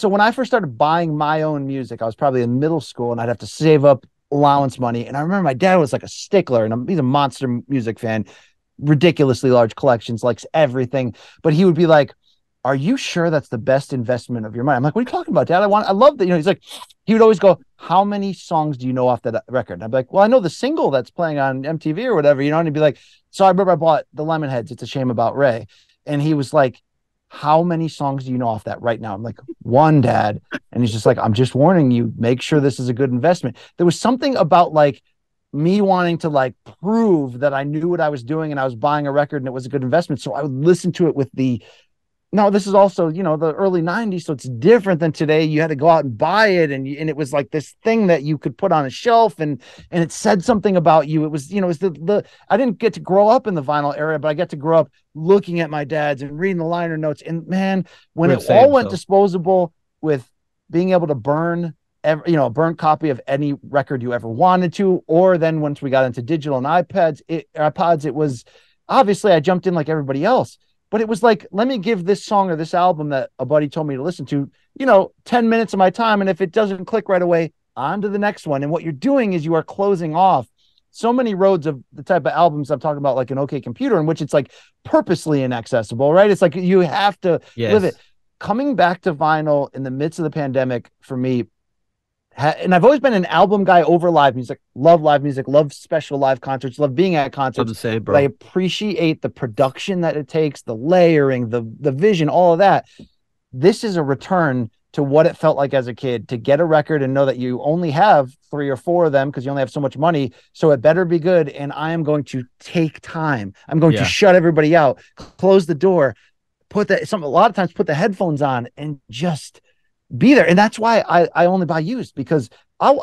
so when I first started buying my own music, I was probably in middle school and I'd have to save up allowance money. And I remember my dad was like a stickler and he's a monster music fan, ridiculously large collections, likes everything. But he would be like, are you sure that's the best investment of your money? I'm like, what are you talking about, Dad? I love that. He's like, he would always go, how many songs do you know off that record? And I'd be like, well, I know the single that's playing on MTV or whatever, and he'd be like, so I remember I bought the Lemonheads, It's a Shame About Ray. And he was like, how many songs do you know off that right now? I'm like, one, Dad. And he's just like, I'm just warning you, make sure this is a good investment. There was something about like me wanting to like prove that I knew what I was doing and I was buying a record and it was a good investment. So I would listen to it with the, no, this is also, the early 90s. So it's different than today. You had to go out and buy it. And it was like this thing that you could put on a shelf and it said something about you. It was, it was I didn't get to grow up in the vinyl era, but I get to grow up looking at my dad's and reading the liner notes. And man, when it all went disposable with being able to burn a burnt copy of any record you ever wanted to, or then once we got into digital and iPods, it was obviously I jumped in like everybody else. But it was like, let me give this song or this album that a buddy told me to listen to, 10 minutes of my time. And if it doesn't click right away, on to the next one. And what you're doing is you are closing off so many roads of the type of albums I'm talking about, like an OK Computer, in which it's like purposely inaccessible, right? It's like you have to live it. Coming back to vinyl in the midst of the pandemic for me, and I've always been an album guy over live music, love live music, love special live concerts, love being at concerts. Same, bro. But I appreciate the production that it takes, the layering, the vision, all of that. This is a return to what it felt like as a kid, to get a record and know that you only have 3 or 4 of them because you only have so much money. So it better be good. And I am going to take time. I'm going to shut everybody out, close the door, a lot of times put the headphones on and just be there. And that's why I only buy used, because some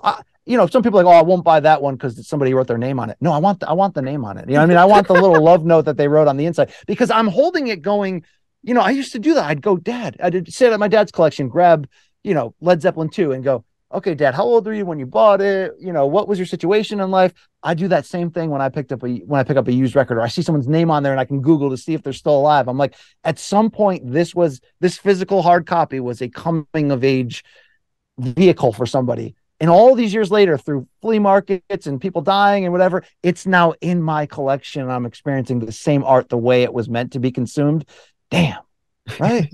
people are like, oh, I won't buy that one because somebody wrote their name on it. No, I want the name on it. You know what I mean? I want the little love note that they wrote on the inside, because I'm holding it going, I used to do that. I'd go, Dad, I did sit at my dad's collection, grab, Led Zeppelin 2 and go, okay, Dad, how old were you when you bought it? What was your situation in life? I do that same thing when I pick up a used record, or I see someone's name on there and I can Google to see if they're still alive. I'm like, at some point, this physical hard copy was a coming of age vehicle for somebody. And all these years later, through flea markets and people dying and whatever, it's now in my collection. I'm experiencing the same art the way it was meant to be consumed. Damn. Right.